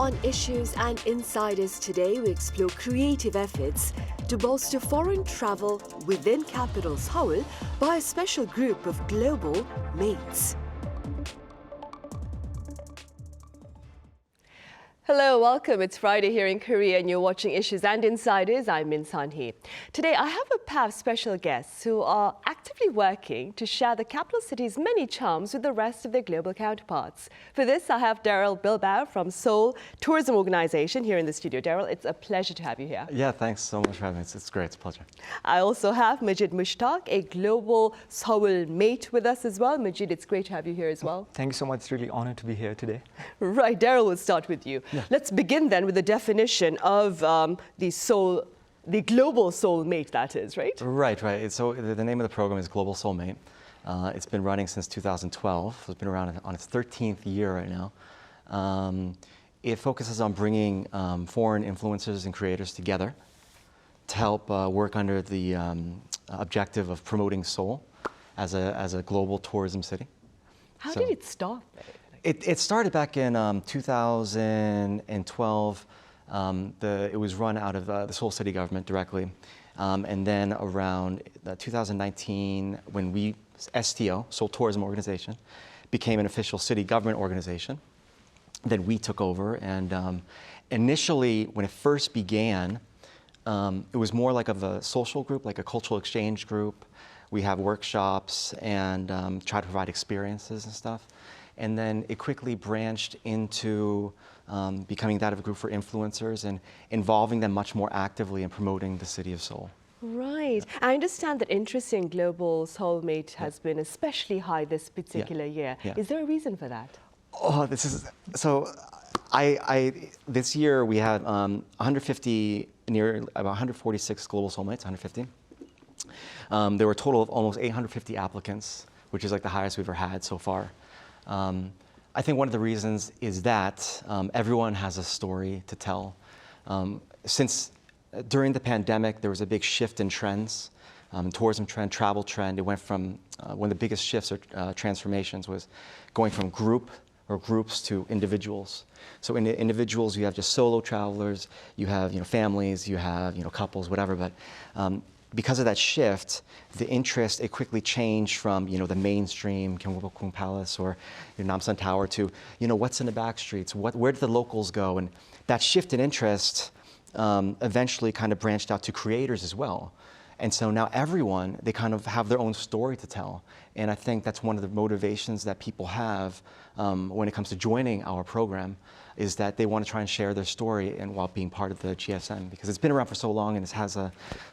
On Issues and Insiders today, we explore creative efforts to bolster foreign travel within capital Seoul by a special group of Global Mates. Hello, welcome. It's Friday here in Korea and you're watching Issues and Insiders. I'm Min Sunhee. Today I have a pair of special guests who are actively working to share the capital city's many charms with the rest of their global counterparts. For this, I have Darryl Bilbao from Seoul Tourism Organization here in the studio. Darryl, it's a pleasure to have you here. Yeah, thanks so much for having me. It's great. It's a pleasure. I also have Majid Mushtaq, a Global Seoul Mate with us as well. Majid, it's great to have you here as well. Thank you so much. It's really honored to be here today. Right, Darryl, we'll start with you. Yeah. Let's begin then with the definition of the Global Seoul Mate, that is, right? Right. So the name of the program is Global Seoul Mate. It's been running since 2012. It's been around on its 13th year right now. It focuses on bringing foreign influencers and creators together to help work under the objective of promoting Seoul as a global tourism city. How did it start? It started back in 2012. It was run out of the Seoul city government directly. And then around 2019, when STO, Seoul Tourism Organization, became an official city government organization, then we took over. And initially, when it first began, it was more like of a social group, like a cultural exchange group. We have workshops and try to provide experiences and stuff. And then it quickly branched into becoming that of a group for influencers and involving them much more actively in promoting the city of Seoul. Right. I understand that interest in Global Seoul Mate has been especially high this particular year. Yeah. Is there a reason for that? Oh, this is so. This year we had 150, about 146 Global Seoul Mates, 150. There were a total of almost 850 applicants, which is like the highest we've ever had so far. I think one of the reasons is that everyone has a story to tell. Since during the pandemic, there was a big shift in trends, tourism trend, travel trend. It went from one of the biggest shifts or transformations was going from groups to individuals. So in individuals, you have just solo travelers, you have families, you have couples, whatever. But because of that shift, the interest, it quickly changed from the mainstream Gyeongbokgung Palace or Namsan Tower to what's in the back streets, where do the locals go, and that shift in interest eventually kind of branched out to creators as well. And so now everyone, they kind of have their own story to tell. And I think that's one of the motivations that people have when it comes to joining our program, is that they want to try and share their story and while being part of the GSM, because it's been around for so long and it has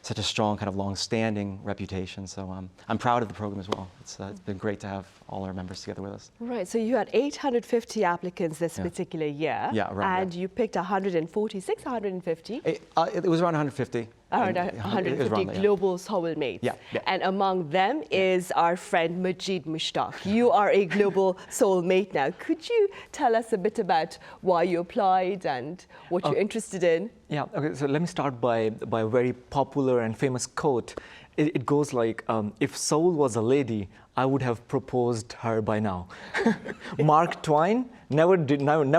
such a strong kind of long-standing reputation. So I'm proud of the program as well. It's been great to have all our members together with us. Right, so you had 850 applicants this particular year. Yeah, right. And you picked 146, 150? It was around 150. Around 150 Global Seoul Mates. Yeah. And among them is our friend Majid Mushtaq. You are a Global Seoul Mate now. Could you tell us a bit about why you applied and what you're interested in? Yeah, okay, so let me start by a very popular and famous quote. It goes like, if Seoul was a lady, I would have proposed her by now. Mark Twain never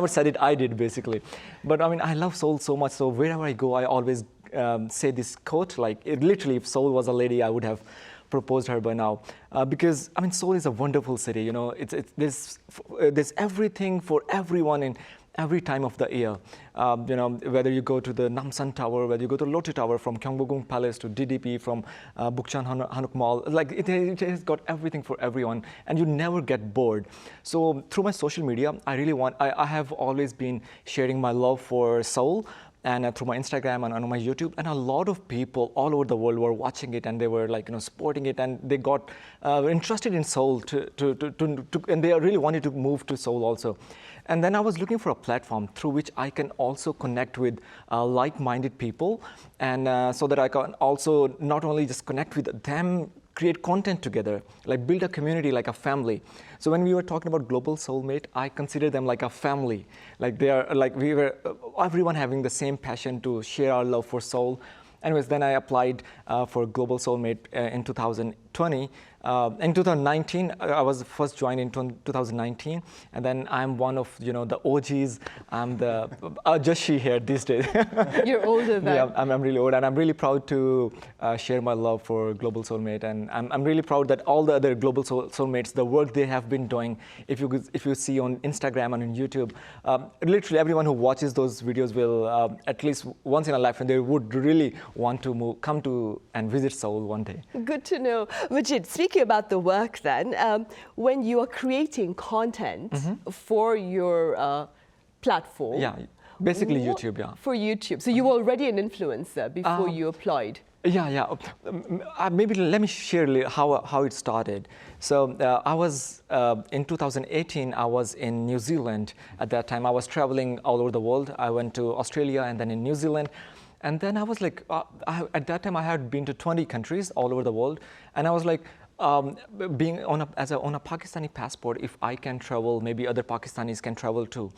said it, I did basically. But I mean, I love Seoul so much, so wherever I go, I always say this quote, like literally, if Seoul was a lady, I would have proposed her by now. Because I mean, Seoul is a wonderful city. There's everything for everyone in every time of the year. Whether you go to the Namsan Tower, whether you go to Lotte Tower, from Gyeongbokgung Palace to DDP, from Bukchan Hanok Mall, like it has got everything for everyone, and you never get bored. So through my social media, I have always been sharing my love for Seoul, and through my Instagram and on my YouTube, and a lot of people all over the world were watching it, and they were supporting it, and they got interested in Seoul and they really wanted to move to Seoul also. And then I was looking for a platform through which I can also connect with like-minded people, and so that I can also not only just connect with them, create content together, like build a community like a family. So when we were talking about Global Seoul Mate, I consider them like a family. Like they are, like we were, everyone having the same passion to share our love for Seoul. Anyways, then I applied for Global Seoul Mate in 2018. 2020. In 2019, I was first joined in 2019, and then I'm one of the OGs. I'm the just she here these days. You're older than. Yeah, I'm really old, and I'm really proud to share my love for Global Seoul Mate, and I'm really proud that all the other Global Seoul Mates, the work they have been doing. If you see on Instagram and on YouTube, literally everyone who watches those videos will at least once in a lifetime they would really want to come to and visit Seoul one day. Good to know. Majid, speaking about the work then, when you are creating content for your platform. Yeah, basically YouTube, yeah. For YouTube. So you were already an influencer before you applied. Yeah. Maybe let me share how it started. So I was, in 2018, I was in New Zealand at that time. I was traveling all over the world. I went to Australia and then in New Zealand. And then I was like, at that time I had been to 20 countries all over the world. And I was like, being on a Pakistani passport, if I can travel, maybe other Pakistanis can travel too.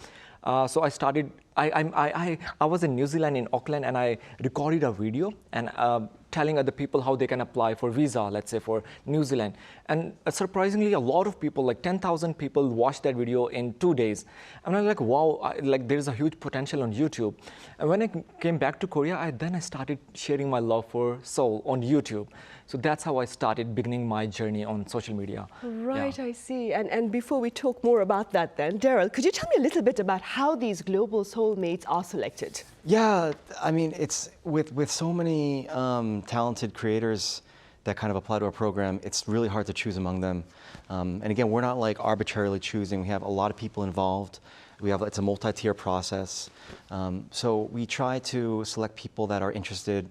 So I started, I was in New Zealand, in Auckland, and I recorded a video and telling other people how they can apply for visa, let's say for New Zealand. And surprisingly, a lot of people, like 10,000 people watched that video in 2 days. And I'm like, wow, like there's a huge potential on YouTube. And when I came back to Korea, I started sharing my love for Seoul on YouTube. So that's how I started beginning my journey on social media. Right, Yeah. I see. And before we talk more about that then, Darryl, could you tell me a little bit about how these Global Seoul Mates are selected? Yeah, I mean, it's with so many talented creators that kind of apply to our program, it's really hard to choose among them. And again, we're not like arbitrarily choosing. We have a lot of people involved. It's a multi-tier process. So we try to select people that are interested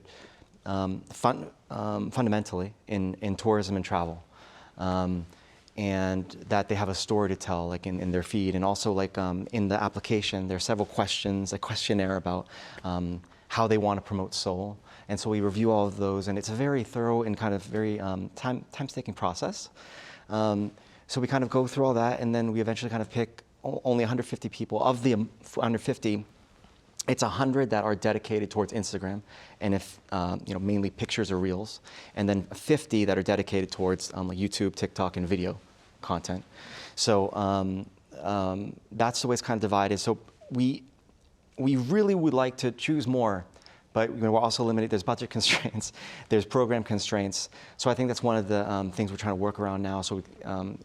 fundamentally in tourism and travel. And that they have a story to tell, like in their feed, and also like in the application, there are several questions, a questionnaire about how they want to promote Seoul. And so we review all of those, and it's a very thorough and kind of very time-taking process. So we kind of go through all that, and then we eventually kind of pick only 150 people. Of the 150, it's 100 that are dedicated towards Instagram, and if mainly pictures or reels, and then 50 that are dedicated towards like YouTube, TikTok, and video content. So that's the way it's kind of divided. So we really would like to choose more, but we're also limited. There's budget constraints, there's program constraints. So I think that's one of the things we're trying to work around now. So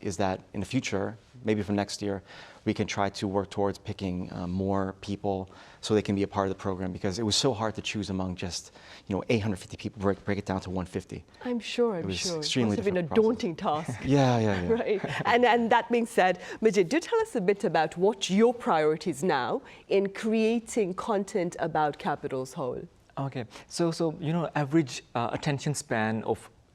is that in the future, maybe from next year, we can try to work towards picking more people so they can be a part of the program, because it was so hard to choose among just 850 people, break it down to 150. I'm sure. It was It extremely must have been a difficult daunting task. Yeah. Right. And that being said, Majid, do tell us a bit about what your priorities now in creating content about Capital Seoul. Okay, so average attention span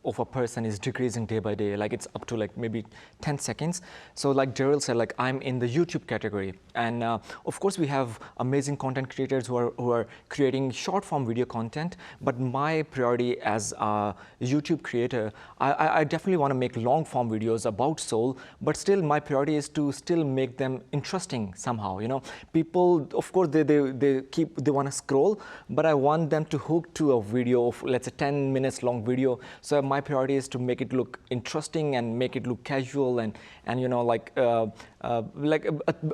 of a person is decreasing day by day. Like it's up to like maybe 10 seconds. So like Darryl said, like I'm in the YouTube category, and of course we have amazing content creators who are creating short form video content. But my priority as a YouTube creator, I definitely want to make long form videos about Seoul. But still, my priority is to still make them interesting somehow. People, of course, they want to scroll, but I want them to hook to a video of, let's say, 10 minutes long video. So my priority is to make it look interesting and make it look casual and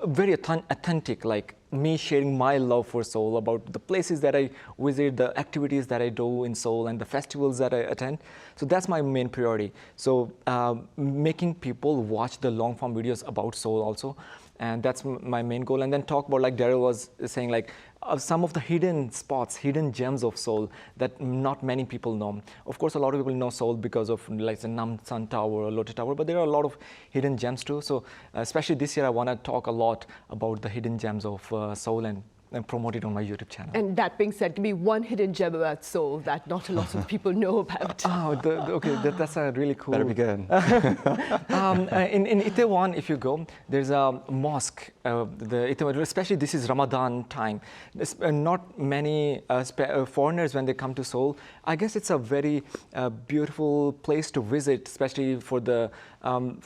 very authentic, like me sharing my love for Seoul, about the places that I visit, the activities that I do in Seoul, and the festivals that I attend. So that's my main priority. So making people watch the long form videos about Seoul also. And that's my main goal. And then talk about, like Darryl was saying, like some of the hidden spots, hidden gems of Seoul that not many people know. Of course, a lot of people know Seoul because of like the Namsan Tower or Lotte Tower, but there are a lot of hidden gems too. So especially this year, I want to talk a lot about the hidden gems of Seoul and promote it on my YouTube channel. And that being said, give me one hidden gem about Seoul that not a lot of people know about. Okay, that's a really cool. Better be good. In Itaewon, if you go, there's a mosque. Especially this is Ramadan time. Not many foreigners, when they come to Seoul, I guess it's a very beautiful place to visit, especially for the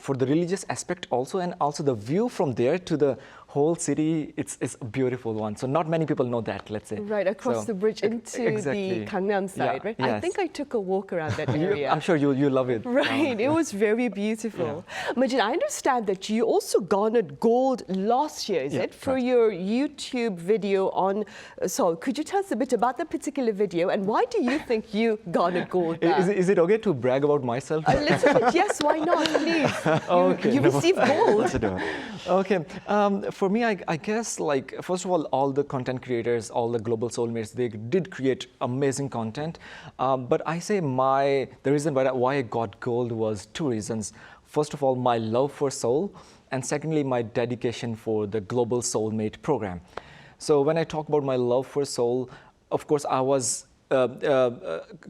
religious aspect also, and also the view from there to the whole city, it's a beautiful one. So not many people know that, let's say. Right, across So, the bridge into the Gangnam side, Yeah, right? I yes. think I took a walk around that area. I'm sure you love it. Right, it was very beautiful. Majid, I understand that you also garnered gold last year, is it, for correct. your YouTube video on Seoul. Could you tell us a bit about that particular video and why do you think you garnered gold there? Is it okay to brag about myself? A little bit, yes, why not, please? Okay. You received gold. Let's do it. Okay, for me, I guess, like, first of all the content creators, all the Global Seoul Mates, they did create amazing content. But I say the reason why I got gold was two reasons. First of all, my love for Seoul, and secondly, my dedication for the Global Seoul Mate program. So when I talk about my love for Seoul, of course, I was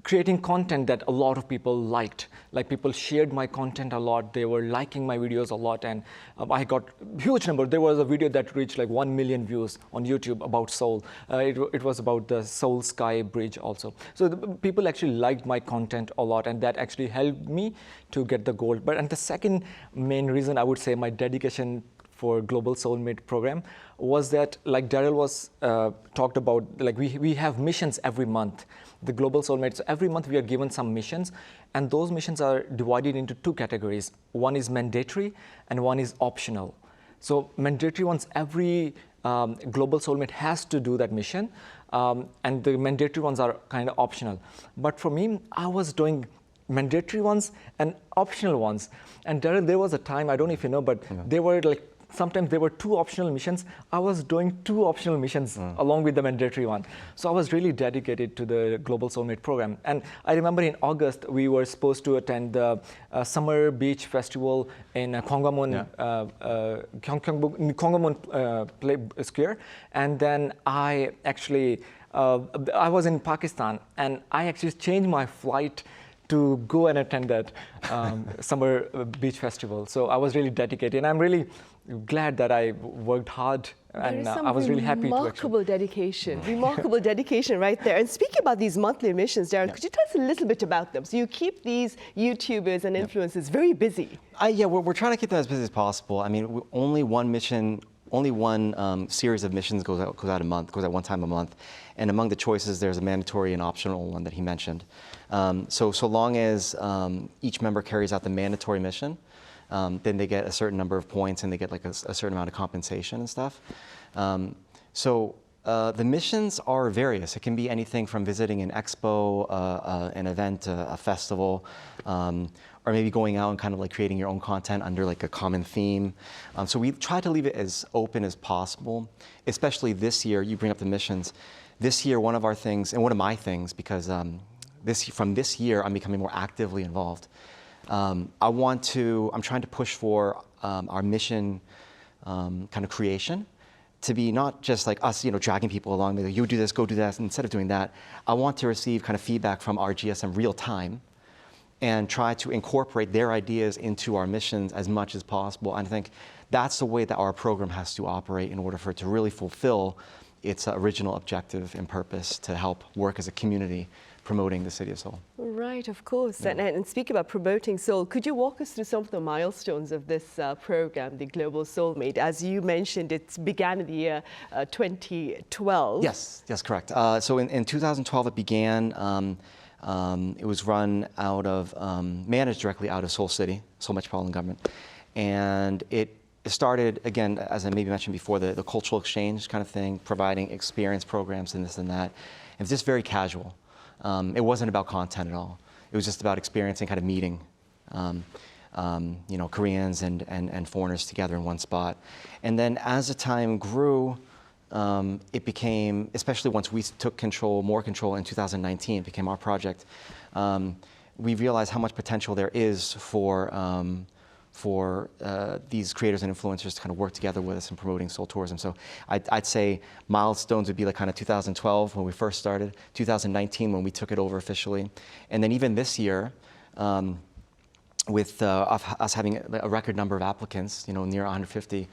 creating content that a lot of people liked. Like, people shared my content a lot, they were liking my videos a lot, and I got huge number. There was a video that reached like 1 million views on YouTube about Seoul. It was about the Seoul Sky Bridge also. So people actually liked my content a lot, and that actually helped me to get the gold. And the second main reason, I would say, my dedication for Global Seoul Mate program was that, like Darryl was talked about, like we have missions every month, the Global Seoul Mate. So every month we are given some missions, and those missions are divided into two categories. One is mandatory and one is optional. So mandatory ones, every Global Seoul Mate has to do that mission, and the mandatory ones are kind of optional. But for me, I was doing mandatory ones and optional ones. And Darryl, there was a time, I don't know if you know, but they were like, sometimes there were 2 optional missions. I was doing 2 optional missions along with the mandatory one. So I was really dedicated to the Global Seoul Mate program. And I remember in August, we were supposed to attend the Summer Beach Festival in Gwanggwamun Play Square. And then I actually, I was in Pakistan, and I actually changed my flight to go and attend that Summer Beach Festival. So I was really dedicated, and I'm really glad that I worked hard, and I was really happy to remarkable dedication right there. And speaking about these monthly missions, Darryl, could you tell us a little bit about them? So you keep these YouTubers and influencers very busy. Yeah, we're trying to keep them as busy as possible. I mean, only one mission, only one series of missions goes out goes at one time a month. And among the choices, there's a mandatory and optional one that he mentioned. So long as each member carries out the mandatory mission, then they get a certain number of points, and they get like a certain amount of compensation and stuff. The missions are various. It can be anything from visiting an expo, an event, a festival, or maybe going out and kind of like creating your own content under like a common theme. So we try to leave it as open as possible, especially this year. You bring up the missions. This year, one of our things, and one of my things, because from this year, I'm becoming more actively involved. I'm trying to push for our mission kind of creation to be not just like us, dragging people along. Like, you do this, go do that. Instead of doing that, I want to receive kind of feedback from our GSM real time, and try to incorporate their ideas into our missions as much as possible. And I think that's the way that our program has to operate in order for it to really fulfill its original objective and purpose to help work as a community promoting the city of Seoul. Right, of course. And speaking about promoting Seoul, could you walk us through some of the milestones of this program, the Global Seoul Mate? As you mentioned, it began in the year 2012. Yes, correct. So in 2012 it began. It was run out of, managed directly out of Seoul City, Seoul Metropolitan Government. And it started, again, as I maybe mentioned before, the cultural exchange kind of thing, providing experience programs and this and that. It was just very casual. It wasn't about content at all. It was just about experiencing, kind of meeting, Koreans and foreigners together in one spot. And then as the time grew, it became, especially once we took more control in 2019, it became our project. We realized how much potential there is for these creators and influencers to kind of work together with us in promoting Seoul tourism. So I'd say milestones would be like kind of 2012 when we first started, 2019 when we took it over officially, and then even this year, with us having a record number of applicants, near 150,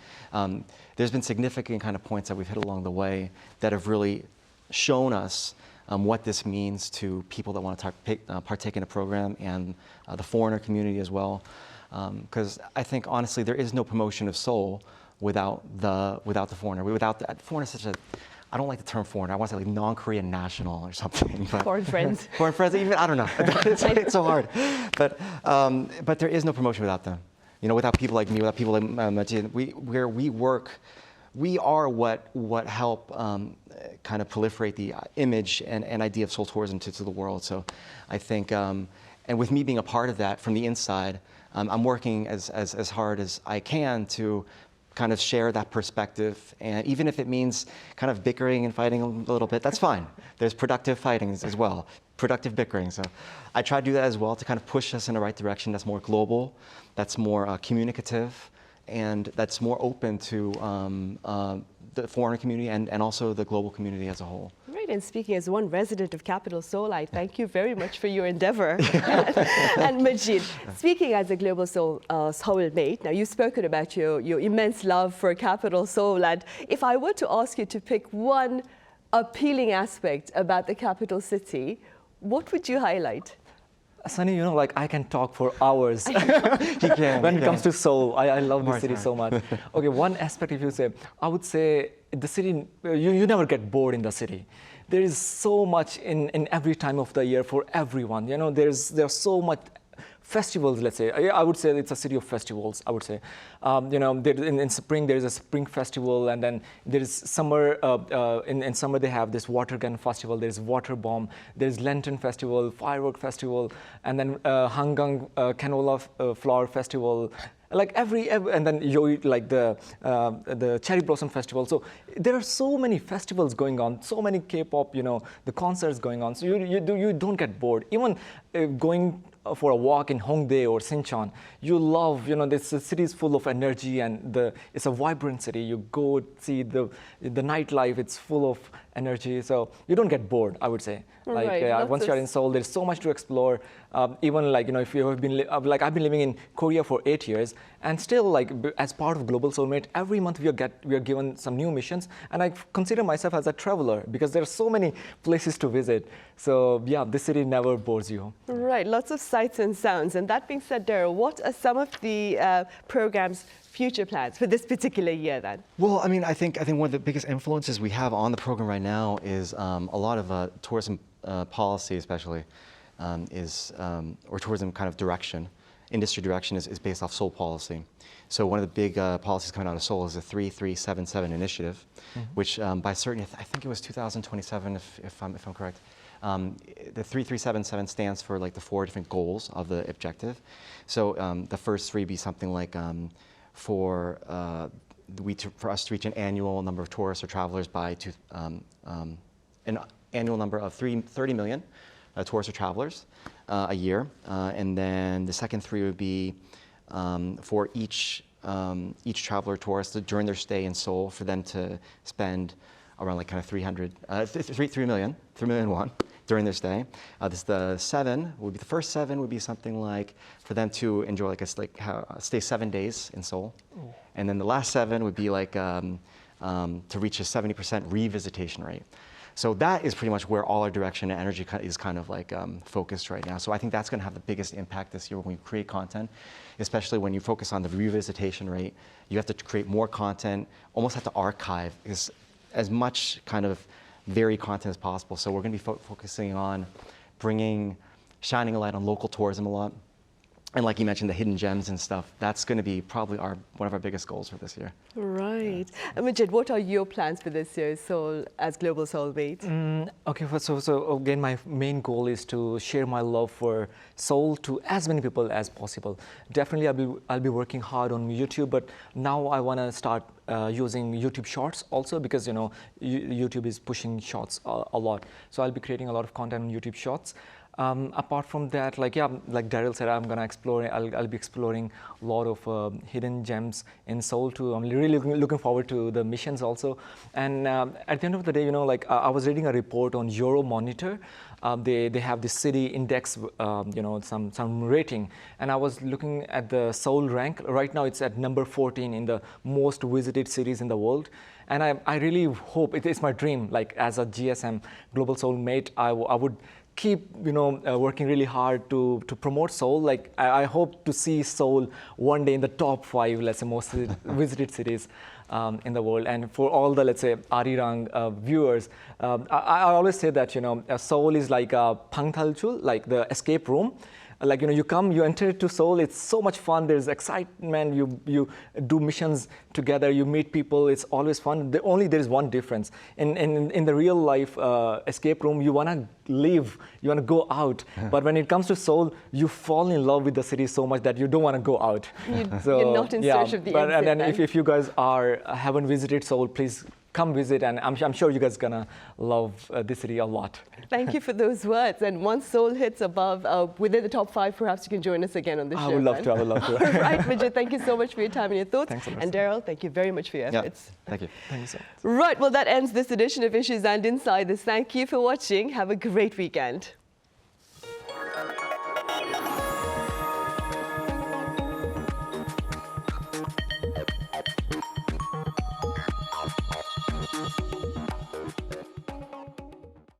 there's been significant kind of points that we've hit along the way that have really shown us what this means to people that want to partake in a program, and the foreigner community as well. Because I think, honestly, there is no promotion of Seoul without the foreigner. Foreigner is such a, I don't like the term foreigner. I want to say like non-Korean national or something. But Foreign friends. Foreign friends, even, I don't know. It's so hard. But there is no promotion without them. You know, without people like me, without people like Majid, where we work, we are what help kind of proliferate the image and idea of Seoul tourism to the world. So I think, and with me being a part of that from the inside, I'm working as hard as I can to kind of share that perspective, and even if it means kind of bickering and fighting a little bit, that's fine. There's productive fighting as well, productive bickering. So I try to do that as well to kind of push us in the right direction that's more global, that's more communicative, and that's more open to the foreign community and also the global community as a whole. Right, and speaking as one resident of capital Seoul, I thank you very much for your endeavor. And Majid, speaking as a Global Seoul Mate, now you've spoken about your immense love for capital Seoul, and if I were to ask you to pick one appealing aspect about the capital city, what would you highlight? Sunny, you know, like I can talk for hours He can, when it comes to Seoul. I love the city time. so much. Okay, one aspect, if you say, I would say the city, you never get bored in the city. There is so much in every time of the year for everyone. You know, there's so much festivals, let's say. I would say it's a city of festivals, I would say. You know, in spring, there is a spring festival, and then there is summer, in summer they have this water gun festival, there's water bomb, there's Lantern Festival, firework festival, and then Hangang Canola Flower Festival. Like and then like the Cherry Blossom Festival. So there are so many festivals going on, so many K-pop, you know, the concerts going on. So you don't get bored. Even going for a walk in Hongdae or Sinchon, you love, you know, the city is full of energy, and it's a vibrant city. You go see the nightlife, it's full of energy, so you don't get bored, I would say. Like Right, once you're in Seoul, there's so much to explore. Even like, you know, if you have been, like I've been living in Korea for 8 years, and still like as part of Global Seoul Mate, every month we are given some new missions, and I consider myself as a traveler because there are so many places to visit. So yeah, this city never bores you. Right, lots of sights and sounds. And that being said, Darryl, what are some of the program's future plans for this particular year then? Well, I mean, I think one of the biggest influences we have on the program right now is a lot of tourism policy, especially, or tourism kind of direction. Industry direction is based off Seoul policy. So one of the big policies coming out of Seoul is the 3377 initiative, which by certain, I think it was 2027, if I'm correct. The 3377 stands for like the 4 different goals of the objective. So the first 3 be something like for us to reach an annual number of tourists or travelers by an annual number of 30 million tourists or travelers a year. And then the second 3 would be for each traveler or tourist during their stay in Seoul, for them to spend around like kind of 3 million won during their stay. The first 7 would be something like for them to enjoy stay 7 days in Seoul. Ooh. And then the last 7 would be like to reach a 70% revisitation rate. So that is pretty much where all our direction and energy is kind of like focused right now. So I think that's going to have the biggest impact this year when we create content, especially when you focus on the revisitation rate. You have to create more content, almost have to archive as much kind of varied content as possible. So we're going to be focusing on shining a light on local tourism a lot. And like you mentioned, the hidden gems and stuff, that's going to be probably one of our biggest goals for this year. Right. And Majid, what are your plans for this year as Global Seoul Mate? Okay, so again, my main goal is to share my love for Seoul to as many people as possible. Definitely, I'll be working hard on YouTube, but now I want to start using YouTube Shorts also, because you know YouTube is pushing Shorts a lot. So I'll be creating a lot of content on YouTube Shorts. Apart from that, like Darryl said, I'll be exploring a lot of hidden gems in Seoul too. I'm really looking forward to the missions also. And at the end of the day, you know, like I was reading a report on Euromonitor. They have this city index, you know, some rating, and I was looking at the Seoul rank. Right now, it's at number 14 in the most visited cities in the world. And I really hope, it's my dream, like as a GSM, Global Seoul Mate, I would keep working really hard to promote Seoul. Like I hope to see Seoul one day in the top 5, let's say, most visited cities in the world. And for all the, let's say, Arirang viewers, I always say that Seoul is like a pangtalchul, like the escape room. Like you come, you enter to Seoul. It's so much fun. There's excitement. You do missions together. You meet people. It's always fun. There is one difference. In the real life escape room, you wanna leave. You wanna go out. But when it comes to Seoul, you fall in love with the city so much that you don't wanna go out. You're not in search of the exit. And then if you guys haven't visited Seoul, please come visit, and I'm sure you guys are gonna love this city a lot. Thank you for those words. And once Seoul hits above, within the top 5, perhaps you can join us again on the show. I would love to. All right, Majid, thank you so much for your time and your thoughts. Thanks a lot. And Darryl, thank you very much for your efforts. Thank you. Thank you so much. Right, well, that ends this edition of Issues and Insiders. Thank you for watching. Have a great weekend.